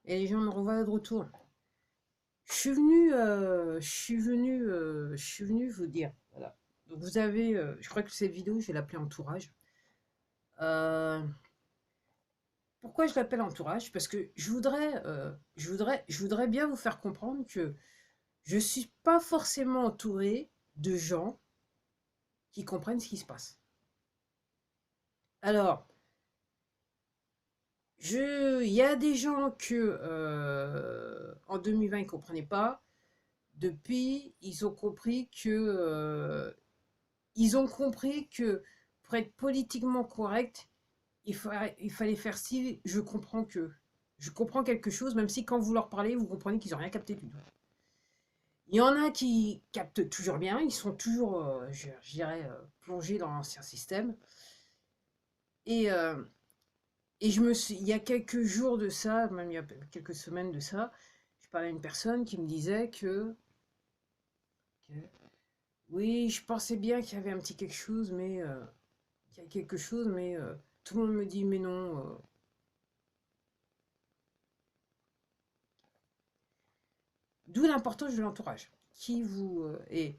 Et les gens me revoient de retour. Je suis venu vous dire. Voilà. Donc vous avez, je crois que cette vidéo, je vais l'appeler entourage. Euh, Pourquoi je l'appelle entourage? Parce que je voudrais bien vous faire comprendre que je suis pas forcément entourée de gens qui comprennent ce qui se passe. Alors, il y a des gens que en 2020 ils comprenaient pas. Depuis, ils ont compris que pour être politiquement correct, il fallait faire si je comprends quelque chose, même si quand vous leur parlez, vous comprenez qu'ils n'ont rien capté du tout. Il y en a qui captent toujours bien, ils sont toujours, je dirais, plongés dans l'ancien système. Et, euh, il y a quelques jours de ça, même il y a quelques semaines de ça, je parlais à une personne qui me disait que oui, je pensais bien qu'il y avait un petit quelque chose, mais qu'il y a quelque chose, mais tout le monde me dit mais non. D'où l'importance de l'entourage. Qui vous il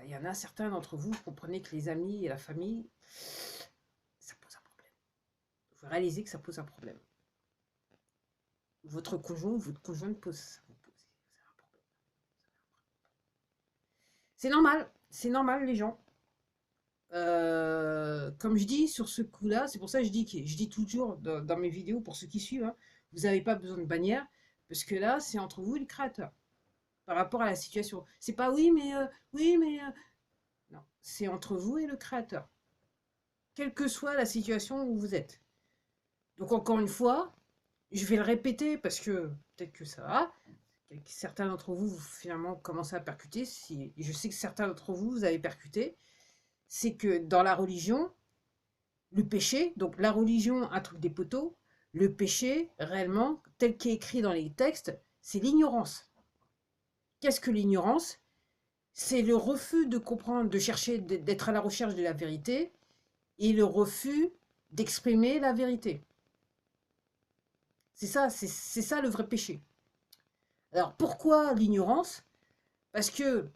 y en a certains d'entre vous, vous comprenez que les amis et la famille, ça pose un problème. Vous réalisez que ça pose un problème. Votre conjoint ou votre conjointe pose, ça vous pose un problème. C'est normal les gens. Comme je dis sur ce coup-là, c'est pour ça que je dis toujours dans mes vidéos pour ceux qui suivent, hein, vous n'avez pas besoin de bannière, parce que là, c'est entre vous et le créateur, par rapport à la situation. C'est pas oui, mais non, c'est entre vous et le créateur, quelle que soit la situation où vous êtes. Donc encore une fois, je vais le répéter parce que peut-être que ça va. Certains d'entre vous, finalement commencez à percuter. Si, je sais que certains d'entre vous, vous avez percuté. C'est que dans la religion, le péché, donc la religion, un truc des poteaux, le péché, réellement, tel qu'est écrit dans les textes, c'est l'ignorance. Qu'est-ce que l'ignorance? C'est le refus de comprendre, de chercher, d'être à la recherche de la vérité et le refus d'exprimer la vérité. C'est ça le vrai péché. Alors pourquoi l'ignorance? Parce que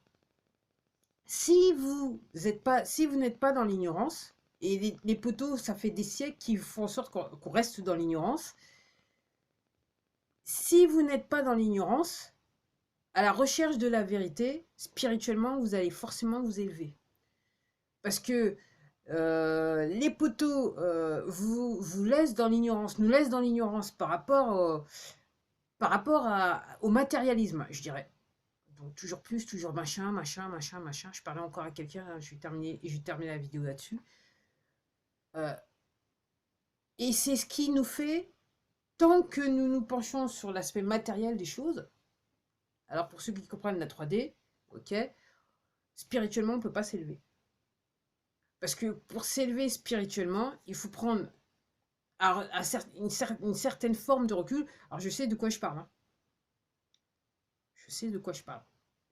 si vous n'êtes pas dans l'ignorance, et les poteaux, ça fait des siècles qui font en sorte qu'on reste dans l'ignorance, si vous n'êtes pas dans l'ignorance, à la recherche de la vérité, spirituellement, vous allez forcément vous élever. Parce que les poteaux vous laissent dans l'ignorance, nous laissent dans l'ignorance par rapport au matérialisme, je dirais. Donc toujours plus, toujours machin, machin, machin, machin. Je parlais encore à quelqu'un, je vais terminer la vidéo là-dessus. Euh, et c'est ce qui nous fait, tant que nous nous penchons sur l'aspect matériel des choses, alors pour ceux qui comprennent la 3D, ok, spirituellement, on ne peut pas s'élever. Parce que pour s'élever spirituellement, il faut prendre une certaine forme de recul. Alors je sais de quoi je parle. Hein. Je sais de quoi je parle.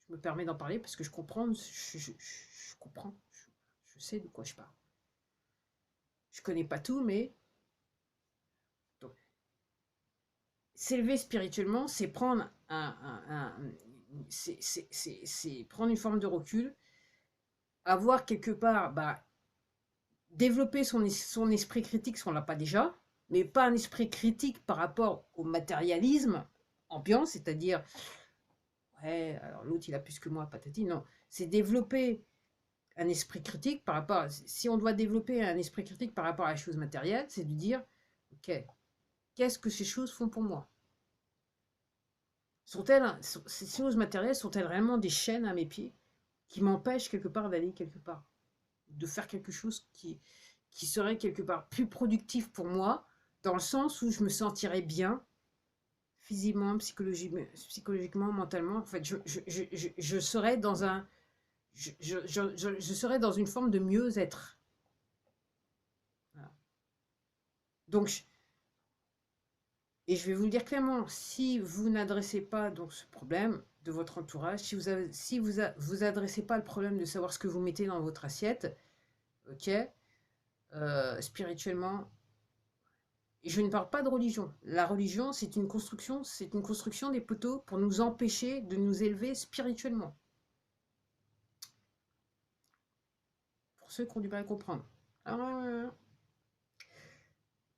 Je me permets d'en parler parce que je comprends. Je comprends. Je sais de quoi je parle. Je connais pas tout, mais s'élever spirituellement, c'est prendre c'est prendre une forme de recul, avoir quelque part, développer son esprit critique si on l'a pas déjà, mais pas un esprit critique par rapport au matérialisme ambiant, c'est-à-dire, ouais, alors l'autre il a plus que moi, patati, non, c'est développer un esprit critique par rapport, si on doit développer un esprit critique par rapport à la chose matérielle, c'est de dire, ok, qu'est-ce que ces choses font pour moi? Ces choses matérielles sont-elles vraiment des chaînes à mes pieds qui m'empêchent quelque part d'aller quelque part, de faire quelque chose qui serait quelque part plus productif pour moi, dans le sens où je me sentirais bien, physiquement, psychologiquement, mentalement. En fait, je serais dans un, je serais dans une forme de mieux-être. Voilà. Donc, et je vais vous le dire clairement, si vous n'adressez pas donc ce problème de votre entourage, si vous adressez pas le problème de savoir ce que vous mettez dans votre assiette, ok, spirituellement, Et je ne parle pas de religion. La religion, c'est une construction des poteaux pour nous empêcher de nous élever spirituellement. Pour ceux qui ont du mal à comprendre. Alors,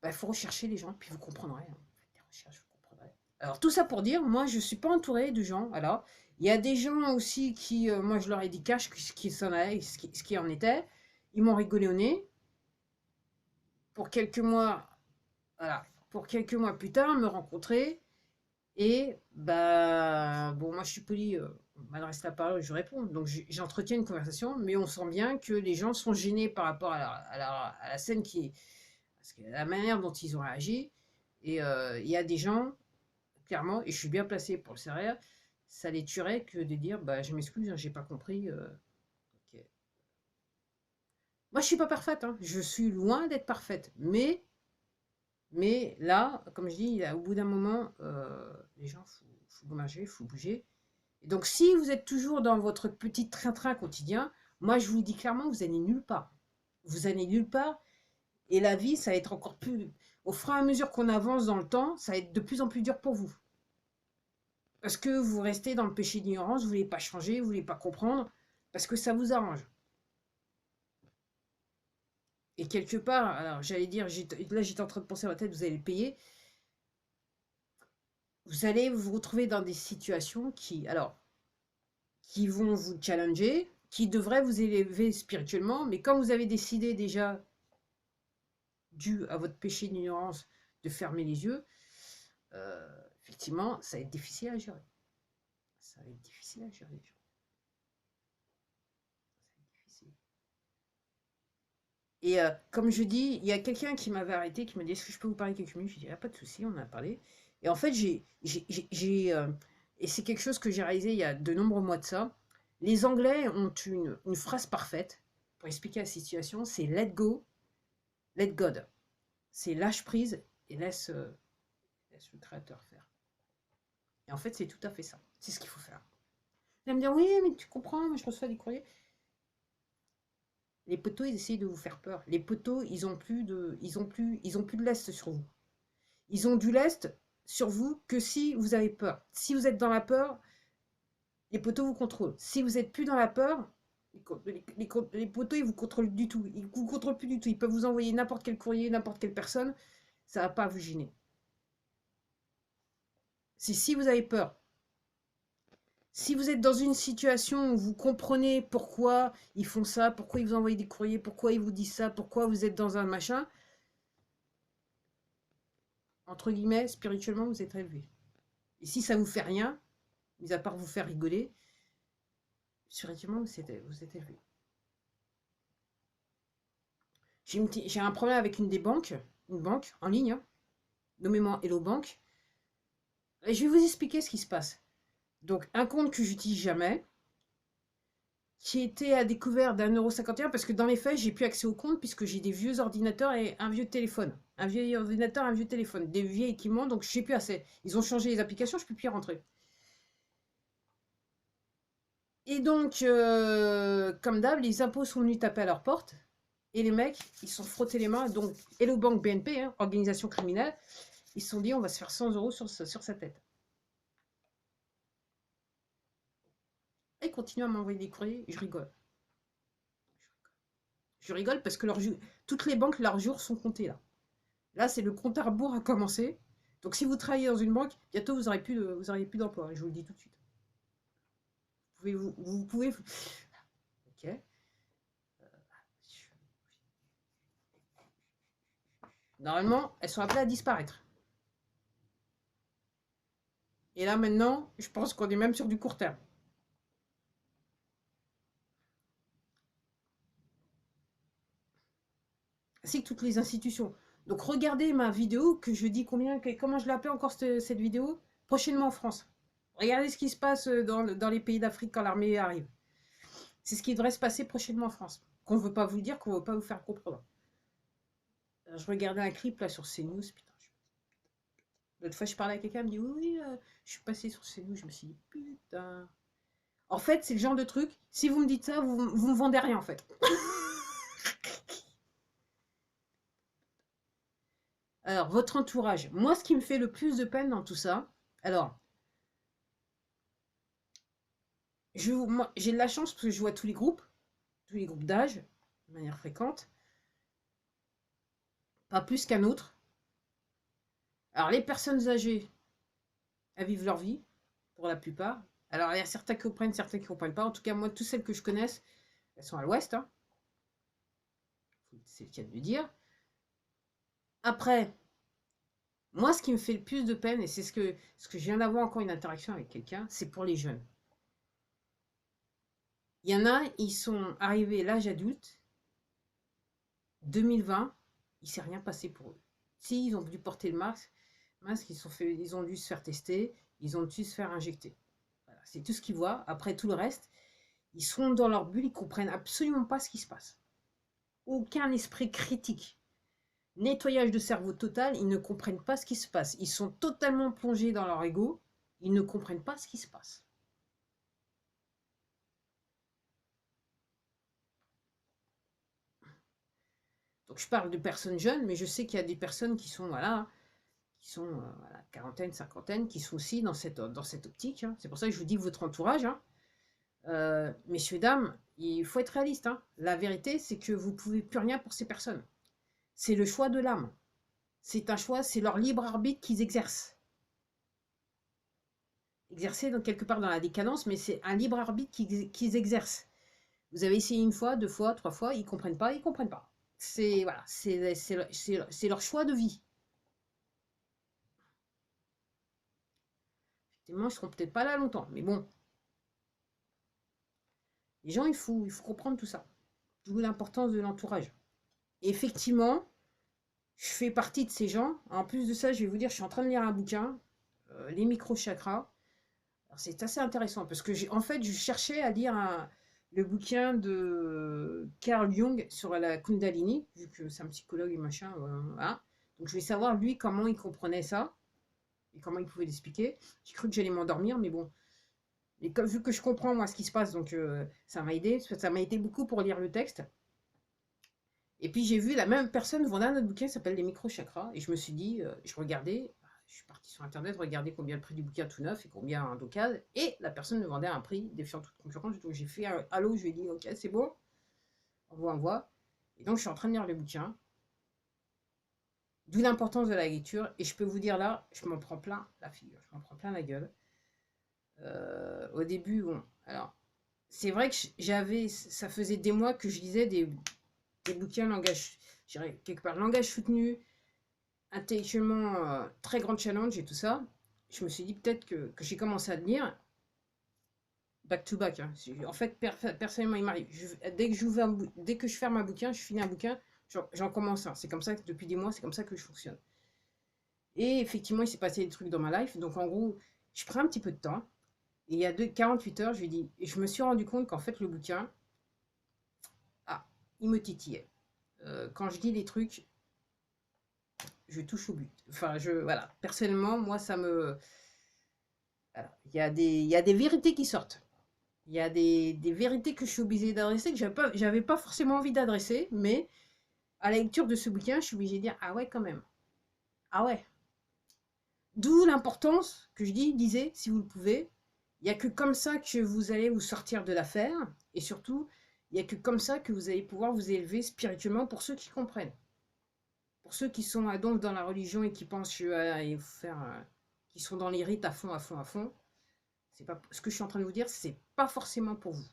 bah, faut rechercher les gens, puis vous comprendrez, hein. Faites des recherches, vous comprendrez. Alors, tout ça pour dire, moi, je suis pas entourée de gens. Alors, il y a des gens aussi qui, moi, je leur ai dit cash ce qui s'en allait, ce qui en était. Ils m'ont rigolé au nez. Pour quelques mois, voilà, pour quelques mois plus tard, me rencontrer. Et, bah, bon, moi, je suis poli, on m'adresse la parole, je réponds. Donc, j'entretiens une conversation, mais on sent bien que les gens sont gênés par rapport à la scène qui est, parce que la manière dont ils ont réagi. Et il y a des gens, clairement, et je suis bien placé pour le savoir, ça les tuerait que de dire bah, je m'excuse, hein, j'ai pas compris. Ok. Moi, je suis pas parfaite, hein, je suis loin d'être parfaite. Mais là, comme je dis, au bout d'un moment, les gens, faut bouger, faut bouger. Et donc, si vous êtes toujours dans votre petit train-train quotidien, moi, je vous dis clairement, vous allez nulle part. Vous allez nulle part. Et la vie, ça va être encore plus. Au fur et à mesure qu'on avance dans le temps, ça va être de plus en plus dur pour vous. Parce que vous restez dans le péché d'ignorance, vous ne voulez pas changer, vous ne voulez pas comprendre, parce que ça vous arrange. Et quelque part, alors j'allais dire, là j'étais en train de penser à ma tête, vous allez le payer. Vous allez vous retrouver dans des situations qui vont vous challenger, qui devraient vous élever spirituellement, mais quand vous avez décidé déjà, dû à votre péché d'ignorance, de fermer les yeux, effectivement, ça va être difficile à gérer. Ça va être difficile à gérer. Et comme je dis, il y a quelqu'un qui m'avait arrêté, qui m'a dit est-ce que je peux vous parler quelques minutes. Je dis pas de souci, on en a parlé. Et en fait, et c'est quelque chose que j'ai réalisé il y a de nombreux mois de ça. Les Anglais ont une phrase parfaite pour expliquer la situation, c'est let go, let God. C'est lâche prise et laisse le créateur faire. Et en fait, c'est tout à fait ça. C'est ce qu'il faut faire. Vous allez me dire oui, mais tu comprends, moi je reçois des courriers. Les poteaux, ils essayent de vous faire peur. Les poteaux, ils ont plus de lest sur vous. Ils ont du lest sur vous que si vous avez peur. Si vous êtes dans la peur, les poteaux vous contrôlent. Si vous n'êtes plus dans la peur, les poteaux, ils vous contrôlent du tout. Ils vous contrôlent plus du tout. Ils peuvent vous envoyer n'importe quel courrier, n'importe quelle personne. Ça ne va pas vous gêner. Si vous avez peur, si vous êtes dans une situation où vous comprenez pourquoi ils font ça, pourquoi ils vous envoient des courriers, pourquoi ils vous disent ça, pourquoi vous êtes dans un machin, entre guillemets, spirituellement, vous êtes élevé. Et si ça vous fait rien, mis à part vous faire rigoler, spirituellement, vous êtes élevé. J'ai un problème avec une banque en ligne, hein, nommément Hello Bank. Et je vais vous expliquer ce qui se passe. Donc, un compte que j'utilise jamais, qui était à découvert d'1,51 € parce que dans les faits, j'ai plus accès au compte puisque j'ai des vieux ordinateurs et un vieux téléphone. Un vieil ordinateur, un vieux téléphone. Des vieux équipements, donc je n'ai plus assez. Ils ont changé les applications, je ne peux plus y rentrer. Et donc, comme d'hab, les impôts sont venus taper à leur porte. Et les mecs, ils se sont frottés les mains. Donc, Hello Bank BNP, hein, organisation criminelle, ils se sont dit on va se faire 100 € sur sa tête. Et ils continuent à m'envoyer des courriers, je rigole. Je rigole parce que toutes les banques, leurs jours sont comptés là. Là, c'est le compte à rebours à commencer. Donc, si vous travaillez dans une banque, bientôt vous n'aurez plus d'emploi. Je vous le dis tout de suite. Vous pouvez. Ok. Normalement, elles sont appelées à disparaître. Et là, maintenant, je pense qu'on est même sur du court terme. Ainsi que toutes les institutions. Donc, regardez ma vidéo que je dis comment je l'appelle encore cette vidéo, prochainement en France. Regardez ce qui se passe dans les pays d'Afrique quand l'armée arrive. C'est ce qui devrait se passer prochainement en France. Qu'on ne veut pas vous dire, qu'on ne veut pas vous faire comprendre. Je regardais un clip là sur CNews, putain. L'autre fois, je parlais à quelqu'un, elle me dit oui, je suis passé sur CNews. Je me suis dit putain. En fait, c'est le genre de truc, si vous me dites ça, vous me vendez rien en fait. Alors, votre entourage. Moi, ce qui me fait le plus de peine dans tout ça, alors, moi, j'ai de la chance parce que je vois tous les groupes d'âge, de manière fréquente, pas plus qu'un autre. Alors, les personnes âgées, elles vivent leur vie, pour la plupart. Alors, il y a certains qui comprennent, certains qui ne comprennent pas. En tout cas, moi, toutes celles que je connaisse, elles sont à l'ouest, hein. C'est le cas de le dire. Après, moi, ce qui me fait le plus de peine, et c'est ce que je viens d'avoir encore une interaction avec quelqu'un, c'est pour les jeunes. Il y en a, ils sont arrivés à l'âge adulte, 2020, il ne s'est rien passé pour eux. Si, ils ont dû porter le masque ils ont dû se faire tester, ils ont dû se faire injecter. Voilà, c'est tout ce qu'ils voient. Après, tout le reste, ils sont dans leur bulle, ils ne comprennent absolument pas ce qui se passe. Aucun esprit critique. Nettoyage de cerveau total, ils ne comprennent pas ce qui se passe. Ils sont totalement plongés dans leur ego, ils ne comprennent pas ce qui se passe. Donc je parle de personnes jeunes, mais je sais qu'il y a des personnes qui sont, voilà, voilà, quarantaine, cinquantaine, qui sont aussi dans cette optique, hein. C'est pour ça que je vous dis votre entourage, hein. Messieurs, dames, il faut être réaliste, hein. La vérité, c'est que vous ne pouvez plus rien pour ces personnes. C'est le choix de l'âme. C'est un choix, c'est leur libre arbitre qu'ils exercent. Exercer donc quelque part dans la décadence, mais c'est un libre arbitre qu'ils exercent. Vous avez essayé une fois, deux fois, trois fois, ils ne comprennent pas, ils ne comprennent pas. C'est voilà, c'est leur choix de vie. Effectivement, ils ne seront peut-être pas là longtemps, mais bon, les gens, il faut comprendre tout ça. D'où l'importance de l'entourage. Et effectivement, je fais partie de ces gens. En plus de ça, je vais vous dire, je suis en train de lire un bouquin, Les micro-chakras. C'est assez intéressant parce que en fait, je cherchais à lire le bouquin de Carl Jung sur la Kundalini, vu que c'est un psychologue et machin. Voilà. Donc, je vais savoir, lui, comment il comprenait ça et comment il pouvait l'expliquer. J'ai cru que j'allais m'endormir, mais bon. Et comme, vu que je comprends, moi, ce qui se passe, donc ça m'a aidé. Ça m'a aidé beaucoup pour lire le texte. Et puis j'ai vu la même personne vendre un autre bouquin qui s'appelle Les micro-chakras. Et je me suis dit, je regardais, je suis partie sur internet, regarder combien le prix du bouquin tout neuf et combien un d'occasion. Et la personne me vendait à un prix défiant toute concurrence. Donc j'ai fait un allô, je lui ai dit, ok, c'est bon, envoie. Et donc je suis en train de lire le bouquin. D'où l'importance de la lecture. Et je peux vous dire là, je m'en prends plein la figure, je m'en prends plein la gueule. Au début, bon, alors, c'est vrai que ça faisait des mois que je lisais des bouquins langage, je dirais quelque part langage soutenu, intellectuellement très grand challenge et tout ça. Je me suis dit peut-être que j'ai commencé à lire back to back, hein. En fait, personnellement, il m'arrive. Dès que je ferme un bouquin, je finis un bouquin, j'en commence un. C'est comme ça que depuis des mois, c'est comme ça que je fonctionne. Et effectivement, il s'est passé des trucs dans ma life. Donc en gros, je prends un petit peu de temps. Et il y a 48 heures, je me suis rendu compte qu'en fait, le bouquin, il me titillait. Quand je dis des trucs, je touche au but. Enfin, voilà. Personnellement, moi, ça me. Voilà. Il y a des vérités qui sortent. Il y a des vérités que je suis obligée d'adresser, que j'avais pas forcément envie d'adresser, mais à la lecture de ce bouquin, je suis obligée de dire, ah ouais, quand même. Ah ouais. D'où l'importance que je disais, si vous le pouvez, il n'y a que comme ça que vous allez vous sortir de l'affaire, et surtout, il n'y a que comme ça que vous allez pouvoir vous élever spirituellement pour ceux qui comprennent. Pour ceux qui sont donc dans la religion et qui pensent qui sont dans les rites à fond, à fond, à fond, c'est pas ce que je suis en train de vous dire, c'est pas forcément pour vous.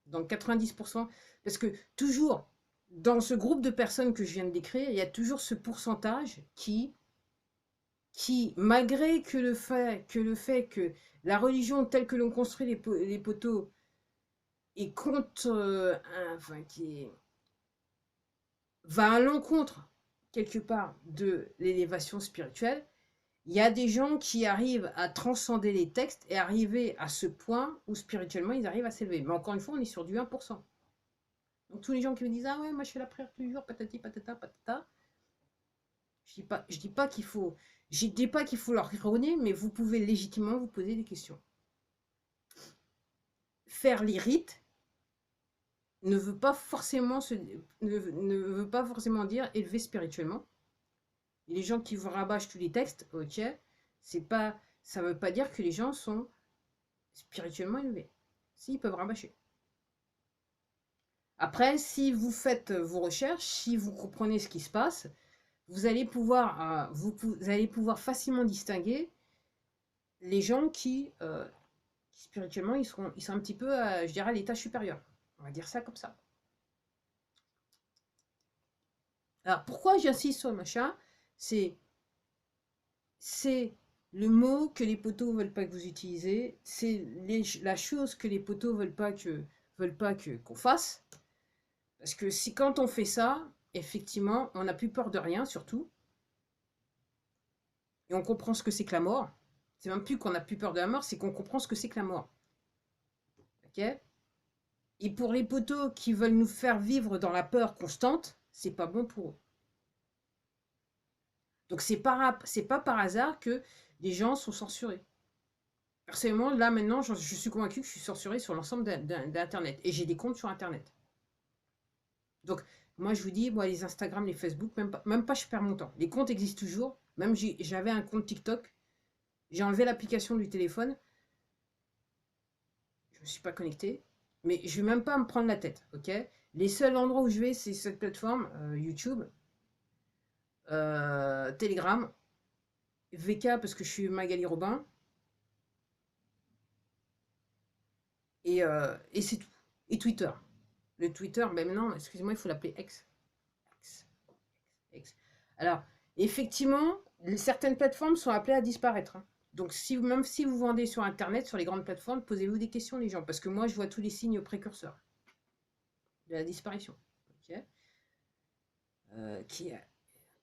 Donc 90%, parce que toujours dans ce groupe de personnes que je viens de décrire, il y a toujours ce pourcentage qui malgré que le fait que la religion telle que l'on construit les poteaux est contre, va à l'encontre quelque part de l'élévation spirituelle, il y a des gens qui arrivent à transcender les textes et arriver à ce point où spirituellement ils arrivent à s'élever. Mais encore une fois, on est sur du 1%. Donc tous les gens qui me disent ah ouais, moi je fais la prière tous les jours, patati patata patata. Je dis pas qu'il faut leur rogner, mais vous pouvez légitimement vous poser des questions. Faire les rites ne veut pas forcément dire élever spirituellement. Et les gens qui vous rabâchent tous les textes, ok, c'est pas, ça veut pas dire que les gens sont spirituellement élevés. Si, ils peuvent rabâcher. Après, si vous faites vos recherches, si vous comprenez ce qui se passe, vous allez pouvoir, vous allez pouvoir facilement distinguer les gens qui, spirituellement, ils sont un petit peu, je dirais, à l'état supérieur. On va dire ça comme ça. Alors, pourquoi j'insiste sur le machin? C'est c'est le mot que les poteaux veulent pas que vous utilisez, c'est la chose que les poteaux veulent pas que qu'on fasse. Parce que si quand on fait ça, effectivement, on n'a plus peur de rien, surtout, et on comprend ce que c'est que la mort. C'est même plus qu'on n'a plus peur de la mort, c'est qu'on comprend ce que c'est que la mort. Ok? Et pour les poteaux qui veulent nous faire vivre dans la peur constante, c'est pas bon pour eux. Donc c'est pas par hasard que les gens sont censurés. Personnellement, là maintenant, je suis convaincu que je suis censuré sur l'ensemble d'Internet. Et j'ai des comptes sur Internet. Donc, moi, je vous dis, moi, les Instagram, les Facebook, même pas je perds mon temps. Les comptes existent toujours. Même j'avais un compte TikTok. J'ai enlevé l'application du téléphone. Je ne me suis pas connecté. Mais je ne vais même pas me prendre la tête. Ok? Les seuls endroits où je vais, c'est cette plateforme, YouTube, Telegram, VK parce que je suis Magali Robin. Et c'est tout. Et Twitter. Le Twitter, ben maintenant, excusez-moi, il faut l'appeler X. X. X. Alors, effectivement, certaines plateformes sont appelées à disparaître. Hein. Donc, même si vous vendez sur Internet, sur les grandes plateformes, posez-vous des questions, les gens. Parce que moi, je vois tous les signes précurseurs de la disparition. Okay, qui est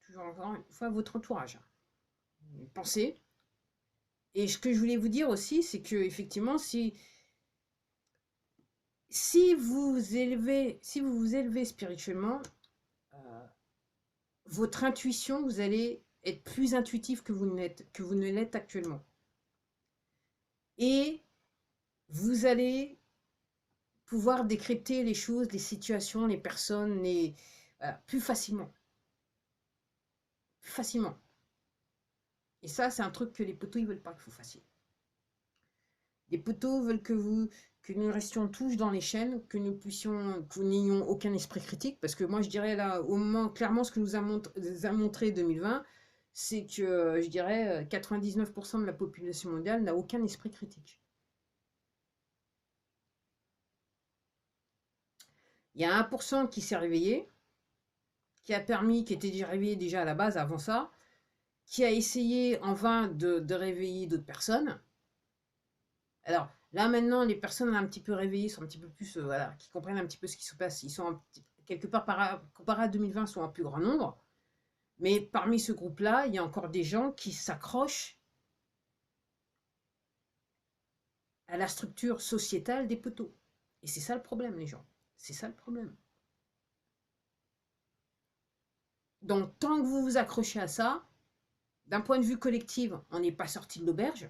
toujours encore une fois votre entourage. Pensez. Et ce que je voulais vous dire aussi, c'est que effectivement, si vous vous élevez spirituellement, votre intuition, vous allez être plus intuitif que vous ne l'êtes actuellement. Et vous allez pouvoir décrypter les choses, les situations, les personnes, plus facilement. Plus facilement. Et ça, c'est un truc que les poteaux, ils veulent pas que vous fassiez. Les poteaux veulent que nous restions tous dans les chaînes, que nous n'ayons aucun esprit critique, parce que moi, je dirais là, au moment, clairement, ce que nous a montré 2020, c'est que, je dirais, 99% de la population mondiale n'a aucun esprit critique. Il y a 1% qui s'est réveillé, qui était déjà réveillé déjà à la base avant ça, qui a essayé en vain de réveiller d'autres personnes. Alors là maintenant, les personnes un petit peu réveillées sont un petit peu plus, voilà, qui comprennent un petit peu ce qui se passe. Ils sont quelque part, comparé à 2020, sont un plus grand nombre. Mais parmi ce groupe-là, il y a encore des gens qui s'accrochent à la structure sociétale des poteaux. Et c'est ça le problème, les gens. C'est ça le problème. Donc, tant que vous vous accrochez à ça, d'un point de vue collectif, on n'est pas sorti de l'auberge.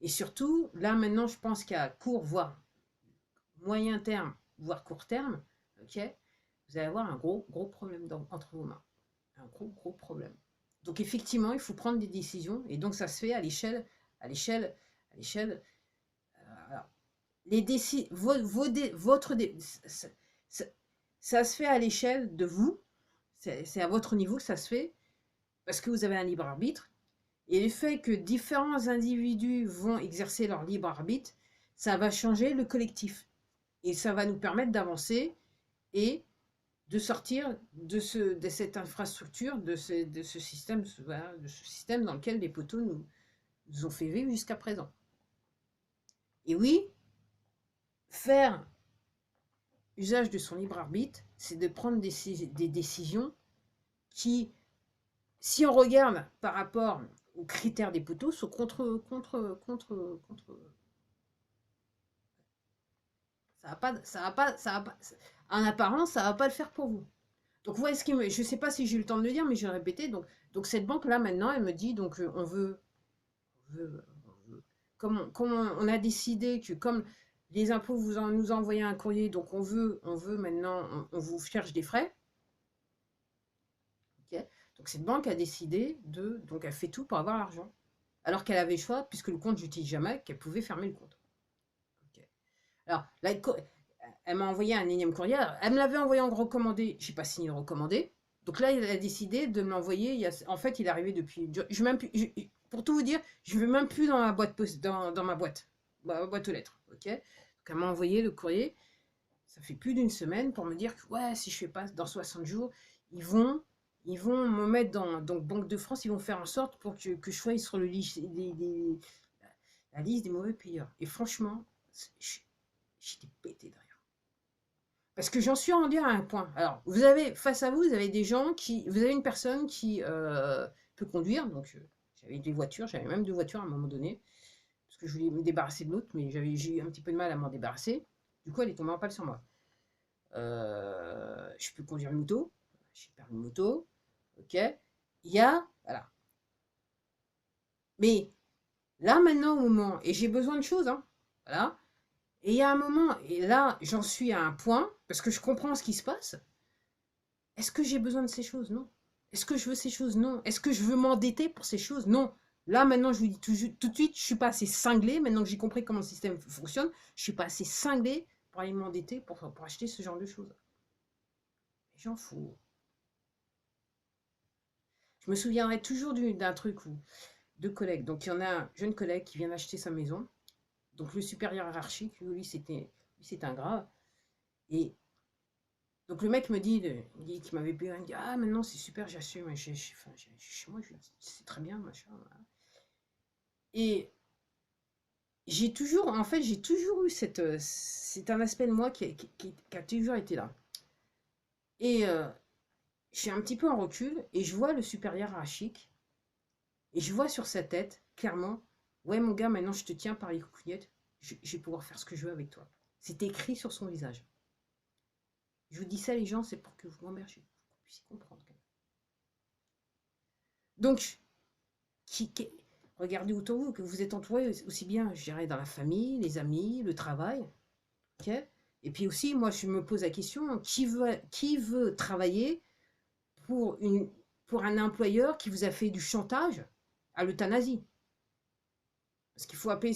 Et surtout, là maintenant, je pense qu'à court, voire moyen terme, voire court terme, ok, vous allez avoir un gros problème entre vos mains. Un gros problème. Donc effectivement, il faut prendre des décisions. Et donc ça se fait à l'échelle. Les ça se fait à l'échelle de vous. C'est à votre niveau que ça se fait. Parce que vous avez un libre arbitre. Et le fait que différents individus vont exercer leur libre arbitre, ça va changer le collectif. Et ça va nous permettre d'avancer et de sortir de cette infrastructure, de ce système dans lequel les poteaux nous ont fait vivre jusqu'à présent. Et oui, faire usage de son libre arbitre, c'est de prendre des décisions qui, si on regarde par rapport aux critères des poteaux, sont contre. En apparence, ça va pas le faire pour vous. Donc, vous voyez je ne sais pas si j'ai eu le temps de le dire, mais je vais répéter. Donc cette banque-là, maintenant, elle me dit, donc, comme on a décidé que, comme les impôts nous envoyé un courrier, donc on veut maintenant, on vous cherche des frais. Okay. Donc cette banque a décidé donc elle fait tout pour avoir l'argent. Alors qu'elle avait le choix, puisque le compte, j'utilise jamais, qu'elle pouvait fermer le compte. Ok. Alors, là, elle m'a envoyé un énième courrier. Elle me l'avait envoyé en recommandé. Je n'ai pas signé le recommandé. Donc là, elle a décidé de me l'envoyer. En fait, il est arrivé depuis. Je même plus, pour tout vous dire, je ne vais même plus dans ma boîte, dans ma boîte aux lettres. Ok. Donc elle m'a envoyé le courrier. Ça fait plus d'une semaine pour me dire que ouais, si je fais pas dans 60 jours, ils vont me mettre dans donc Banque de France. Ils vont faire en sorte pour que je sois sur la liste des mauvais payeurs. Et franchement, j'étais pété de rire. Parce que j'en suis rendu à un point. Alors, vous avez, face à vous, vous avez des gens qui. Vous avez une personne qui peut conduire. Donc, j'avais des voitures, j'avais même 2 voitures à un moment donné. Parce que je voulais me débarrasser de l'autre, mais j'ai eu un petit peu de mal à m'en débarrasser. Du coup, elle est tombée en panne sur moi. Je peux conduire une moto. J'ai permis une moto. Ok. Il y a. Voilà. Mais là, maintenant, au moment. Et j'ai besoin de choses. Hein, voilà. Et il y a un moment, et là, j'en suis à un point, parce que je comprends ce qui se passe. Est-ce que j'ai besoin de ces choses? Non. Est-ce que je veux ces choses? Non. Est-ce que je veux m'endetter pour ces choses? Non. Là, maintenant, je vous dis tout de suite, je ne suis pas assez cinglé. Maintenant que j'ai compris comment le système fonctionne, je ne suis pas assez cinglé pour aller m'endetter pour acheter ce genre de choses. J'en fous. Je me souviendrai toujours d'un truc où 2 collègues. Donc, il y en a un jeune collègue qui vient d'acheter sa maison. Donc, le supérieur hiérarchique, lui, c'était un grave. Et donc, le mec me dit qu'il m'avait payé, il me dit ah, maintenant, c'est super, j'assume. Chez moi, je dis c'est très bien, machin. Et j'ai toujours, en fait, j'ai toujours eu c'est un aspect de moi qui a toujours été là. Et je suis un petit peu en recul et je vois le supérieur hiérarchique et je vois sur sa tête, clairement, ouais, mon gars, maintenant je te tiens par les coucougnettes, je vais pouvoir faire ce que je veux avec toi. C'est écrit sur son visage. Je vous dis ça, les gens, c'est pour que vous m'emmergiez, pour que vous puissiez comprendre. Donc, regardez autour de vous, que vous êtes entouré aussi bien, je dirais, dans la famille, les amis, le travail. Ok. Et puis aussi, moi, je me pose la question, qui veut travailler pour un employeur qui vous a fait du chantage à l'euthanasie? Parce qu'il faut appeler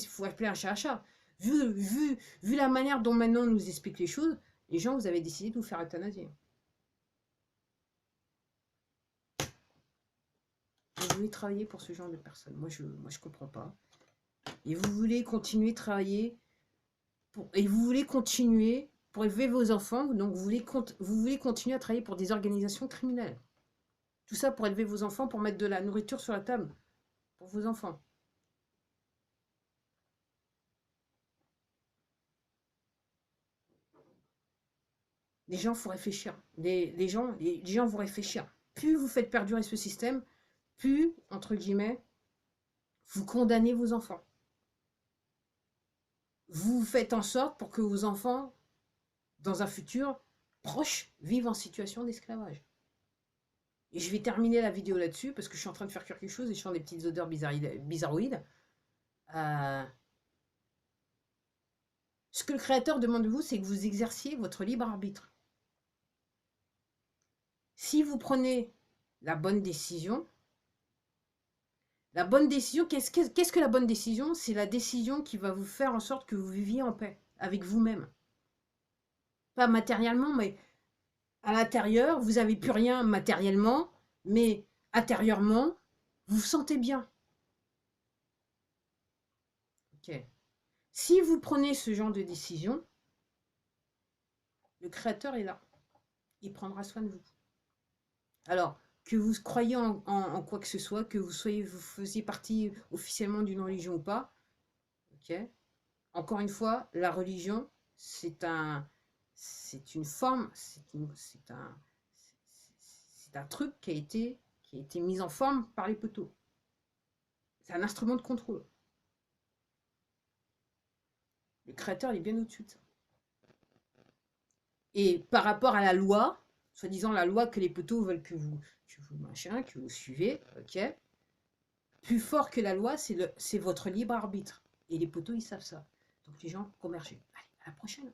un chat un chat. Vu la manière dont maintenant on nous explique les choses, les gens, vous avez décidé de vous faire euthanasier. Vous voulez travailler pour ce genre de personnes. Moi, je comprends pas. Et vous voulez continuer de travailler et vous voulez continuer pour élever vos enfants. Donc, vous voulez continuer à travailler pour des organisations criminelles. Tout ça pour élever vos enfants, pour mettre de la nourriture sur la table pour vos enfants. Les gens, il faut réfléchir. Les gens vont réfléchir. Plus vous faites perdurer ce système, plus, entre guillemets, vous condamnez vos enfants. Vous faites en sorte pour que vos enfants, dans un futur proche, vivent en situation d'esclavage. Et je vais terminer la vidéo là-dessus, parce que je suis en train de faire quelque chose et je sens des petites odeurs bizarroïdes. Ce que le Créateur demande de vous, c'est que vous exerciez votre libre arbitre. Si vous prenez la bonne décision, qu'est-ce que la bonne décision? C'est la décision qui va vous faire en sorte que vous viviez en paix avec vous-même. Pas matériellement, mais à l'intérieur, vous n'avez plus rien matériellement, mais intérieurement, vous vous sentez bien. Ok. Si vous prenez ce genre de décision, le Créateur est là. Il prendra soin de vous. Alors, que vous croyez en quoi que ce soit, que vous faisiez partie officiellement d'une religion ou pas, ok. Encore une fois, la religion, c'est une forme, c'est un truc qui a été mis en forme par les poteaux. C'est un instrument de contrôle. Le Créateur, il est bien au-dessus de ça. Et par rapport à la loi, soi-disant la loi que les poteaux veulent que vous suivez, ok. Plus fort que la loi, c'est votre libre arbitre. Et les poteaux, ils savent ça. Donc les gens, convergez. Allez, à la prochaine.